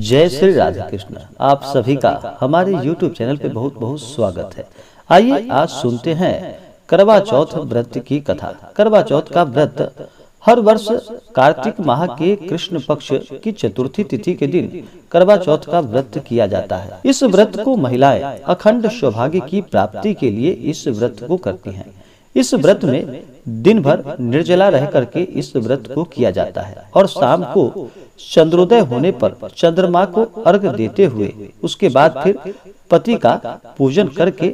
जय श्री राधे कृष्ण। आप सभी का हमारे YouTube चैनल पे बहुत बहुत स्वागत है। आइए आज सुनते हैं करवा चौथ व्रत की कथा। करवा चौथ का व्रत हर वर्ष कार्तिक माह के कृष्ण पक्ष की चतुर्थी तिथि के दिन करवा चौथ का व्रत किया जाता है। इस व्रत को महिलाएं अखंड सौभाग्य की प्राप्ति के लिए इस व्रत को करती हैं। इस व्रत में दिन भर निर्जला रह करके इस व्रत को किया जाता है और शाम को चंद्रोदय होने पर चंद्रमा को अर्घ देते हुए उसके बाद फिर पति का पूजन करके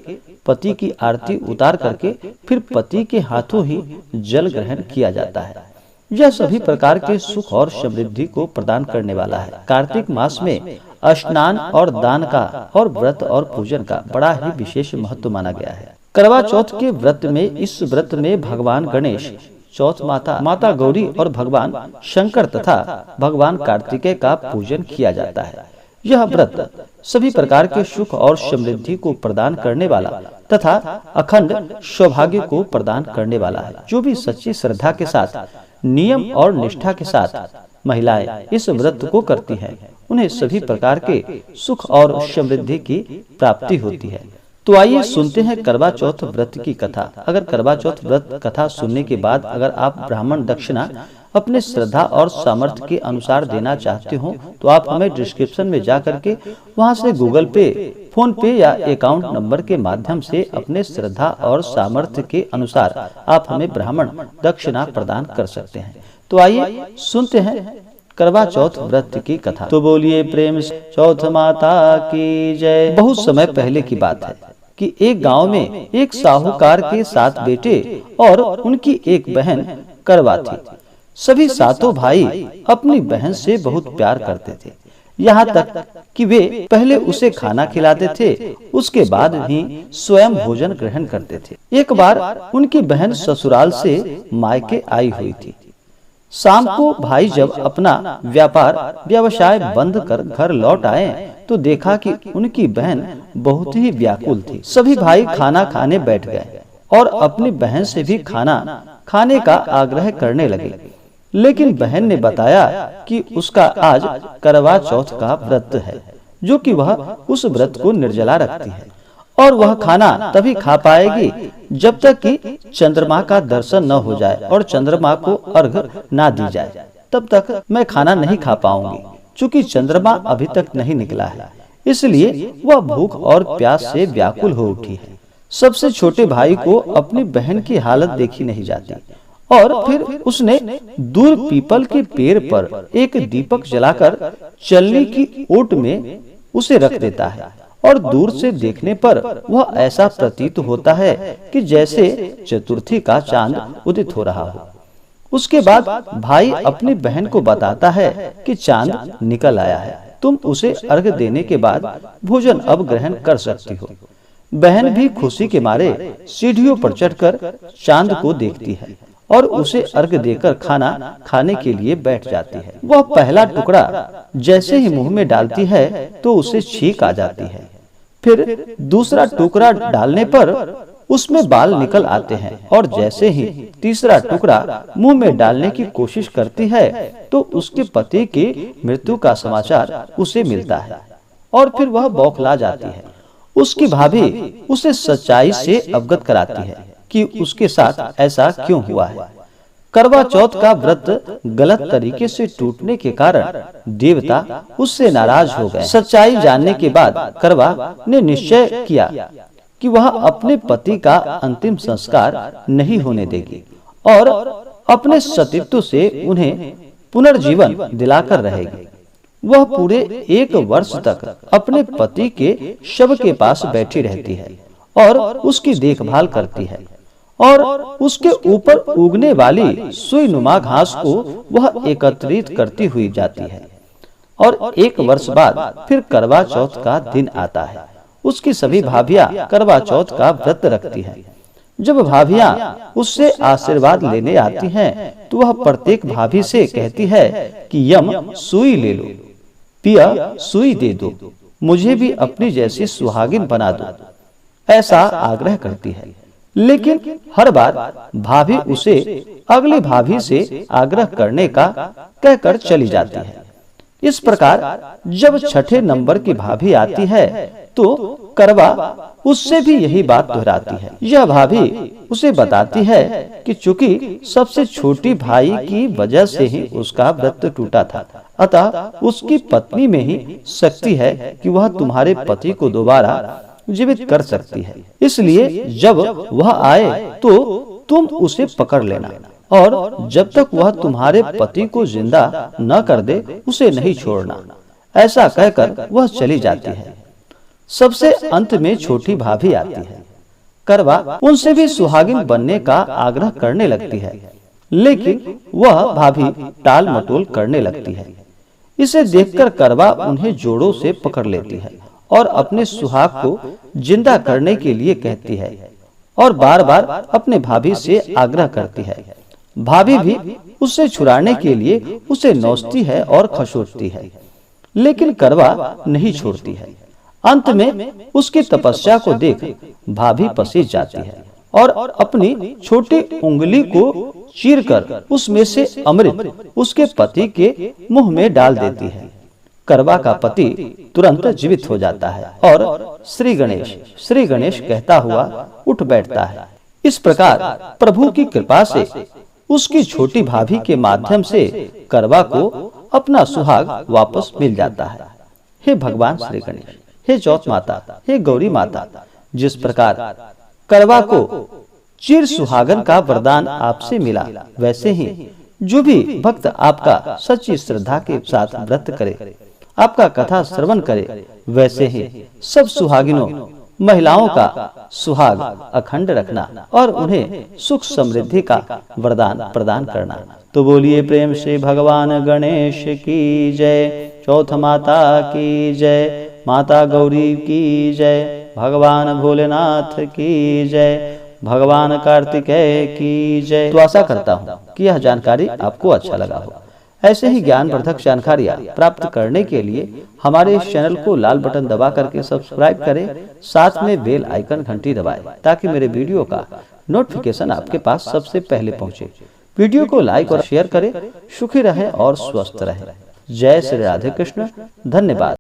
पति की आरती उतार करके फिर पति के हाथों ही जल ग्रहण किया जाता है। यह सभी प्रकार के सुख और समृद्धि को प्रदान करने वाला है। कार्तिक मास में स्नान और दान का और व्रत और पूजन का बड़ा ही विशेष महत्व माना गया है। करवा चौथ के व्रत में इस व्रत में भगवान गणेश, चौथ माता गौरी और भगवान शंकर तथा भगवान कार्तिकेय का पूजन किया जाता है। यह व्रत सभी प्रकार के सुख और समृद्धि को प्रदान करने वाला तथा अखंड सौभाग्य को प्रदान करने वाला है। जो भी सच्ची श्रद्धा के साथ नियम और निष्ठा के साथ महिलाएं इस व्रत को करती हैं, उन्हें सभी प्रकार के सुख और समृद्धि की प्राप्ति होती है। तो आइए सुनते हैं करवा चौथ व्रत की कथा। अगर करवा चौथ व्रत कथा सुनने के बाद अगर आप ब्राह्मण दक्षिणा अपने श्रद्धा और सामर्थ्य के अनुसार देना चाहते हो तो आप हमें डिस्क्रिप्शन में जा करके वहां से गूगल पे, फोन पे या अकाउंट नंबर के माध्यम से अपने श्रद्धा और सामर्थ्य के अनुसार आप हमें ब्राह्मण दक्षिणा प्रदान कर सकते हैं। तो आइए सुनते हैं करवा चौथ व्रत की कथा। तो बोलिए प्रेम से चौथ माता की जय। बहुत समय पहले की बात है कि एक गांव में एक साहूकार के 7 बेटे और उनकी एक बहन करवा थी। सभी सातों भाई अपनी बहन से बहुत प्यार करते थे, यहाँ तक कि वे पहले उसे खाना खिलाते थे, उसके बाद ही स्वयं भोजन ग्रहण करते थे। एक बार उनकी बहन ससुराल से मायके आई हुई थी। शाम को भाई जब अपना व्यवसाय बंद कर घर लौट आए तो देखा कि उनकी बहन बहुत ही व्याकुल थी। सभी भाई खाना खाने बैठ गए और अपनी बहन से भी खाना खाने का आग्रह करने लगे, लेकिन बहन ने बताया कि उसका आज करवा चौथ का व्रत है, जो कि वह उस व्रत को निर्जला रखती है और वह खाना तभी खा पाएगी जब तक कि चंद्रमा का दर्शन न हो जाए और चंद्रमा को अर्घ ना दी जाए, तब तक मैं खाना नहीं खा पाऊंगी। चूंकि चंद्रमा अभी तक नहीं निकला है, इसलिए वह भूख और प्यास से व्याकुल हो उठी है। सबसे छोटे भाई को अपनी बहन की हालत देखी नहीं जाती और फिर उसने दूर पीपल के पेड़ पर एक दीपक जलाकर चलनी की ओट में उसे रख देता है और दूर से देखने पर वह ऐसा प्रतीत होता है कि जैसे चतुर्थी का चांद उदित हो रहा हो। उसके बाद भाई अपनी बहन को बताता है कि चांद निकल आया है, तुम उसे अर्घ देने के बाद भोजन अब ग्रहण कर सकती हो। बहन भी खुशी के मारे सीढ़ियों पर चढ़कर चांद को देखती है और उसे अर्घ देकर खाना खाने के लिए बैठ जाती है। वह पहला टुकड़ा जैसे ही मुंह में डालती है तो उसे छींक आ जाती है। फिर दूसरा टुकड़ा डालने पर उसमें बाल निकल आते हैं और जैसे ही तीसरा टुकड़ा मुंह में डालने की कोशिश करती है तो उसके पति की मृत्यु का समाचार उसे मिलता है और फिर वह बौखला जाती है। उसकी भाभी उसे सच्चाई से अवगत कराती है कि उसके साथ ऐसा क्यों हुआ है। करवा चौथ का व्रत गलत तरीके से टूटने के कारण देवता उससे नाराज हो गए। सच्चाई जानने के बाद करवा ने निश्चय किया कि वह अपने पति का अंतिम संस्कार नहीं होने देगी और अपने सतीत्व से उन्हें पुनर्जीवन दिलाकर रहेगी। वह पूरे 1 वर्ष तक अपने पति के शव के पास बैठी रहती है और उसकी देखभाल करती है और उसके ऊपर उगने वाली सुई नुमा घास को वह एकत्रित करती हुई जाती है। और 1 वर्ष बाद फिर करवा चौथ का दिन आता है। उसकी सभी भाभियां करवा चौथ का व्रत रखती हैं। जब भाभियां उससे आशीर्वाद लेने आती हैं तो वह प्रत्येक भाभी से कहती है कि यम सुई ले लो, पिया सुई दे दो, मुझे भी अपनी जैसी सुहागिन बना दो, ऐसा आग्रह करती है। लेकिन हर बार भाभी उसे अगली भाभी से आग्रह करने का कहकर चली जाती है। इस प्रकार जब छठे नंबर की भाभी आती है तो करवा उससे भी यही बात दोहराती है। यह भाभी उसे बताती है कि चूंकि सबसे छोटी भाई की वजह से ही उसका व्रत टूटा था, अतः उसकी पत्नी में ही शक्ति है कि वह तुम्हारे पति को दोबारा जीवित कर सकती है। इसलिए जब वह आए तो तुम उसे पकड़ लेना और जब तक वह तुम्हारे पति को जिंदा न कर दे उसे नहीं छोड़ना। ऐसा कहकर वह चली जाती है। सबसे अंत में छोटी भाभी आती है। करवा उनसे भी सुहागिन बनने का आग्रह करने लगती है, लेकिन वह भाभी टाल मटोल करने लगती है। इसे देखकर करवा उन्हें जोड़ों से पकड़ लेती है और अपने सुहाग को जिंदा करने के लिए कहती है और बार बार अपने भाभी से आग्रह करती है। भाभी भी उसे छुड़ाने के लिए उसे नोचती है और खसोटती है, लेकिन करवा नहीं छोड़ती है। अंत में उसकी तपस्या को देख भाभी पसीज जाती है और अपनी छोटी उंगली को चीरकर उसमें से अमृत उसके पति के मुंह में डाल देती है। करवा का पति तुरंत जीवित हो जाता है और श्री गणेश कहता हुआ उठ बैठता है। इस प्रकार प्रभु की कृपा से उसकी छोटी भाभी के माध्यम से करवा को अपना सुहाग वापस मिल जाता है। हे भगवान श्री गणेश, हे चौथ माता, हे गौरी माता, जिस प्रकार करवा को चिर सुहागन का वरदान आपसे मिला, वैसे ही जो भी भक्त आपका सच्ची श्रद्धा के साथ व्रत करे, आपका कथा श्रवण करे, वैसे ही सब सुहागिनों महिलाओं का सुहाग अखंड रखना और उन्हें सुख समृद्धि का वरदान प्रदान करना। तो बोलिए प्रेम से भगवान गणेश की जय, चौथ माता की जय, माता गौरी की जय, भगवान भोलेनाथ की जय, भगवान कार्तिकेय की जय। तो आशा करता हूँ कि यह जानकारी आपको अच्छा लगा हो। ऐसे ही ज्ञानवर्धक जानकारियाँ प्राप्त करने के लिए हमारे इस चैनल को लाल बटन दबा करके सब्सक्राइब करें, साथ में बेल आइकन घंटी दबाएं ताकि मेरे वीडियो का नोटिफिकेशन आपके पास सबसे पहले पहुंचे। वीडियो को लाइक और शेयर करें। सुखी रहें और स्वस्थ रहें। जय श्री राधे कृष्ण। धन्यवाद।